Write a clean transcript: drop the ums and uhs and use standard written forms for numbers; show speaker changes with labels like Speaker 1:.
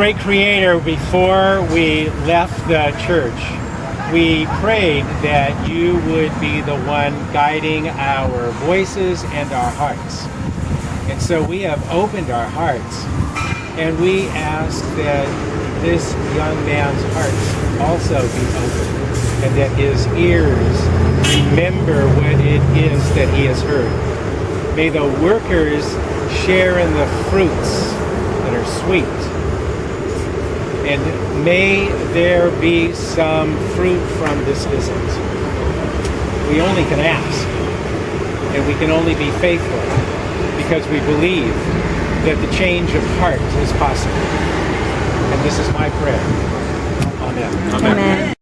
Speaker 1: Great Creator, before we left the church, we prayed that you would be the one guiding our voices and our hearts. And so we have opened our hearts, and we ask that this young man's hearts also be open, and that his ears remember what it is that he has heard. May the workers share in the fruits that are sweet. And may there be some fruit from this visit. We only can ask, and we can only be faithful, because we believe that the change of heart is possible. And this is my prayer. Amen.
Speaker 2: Amen.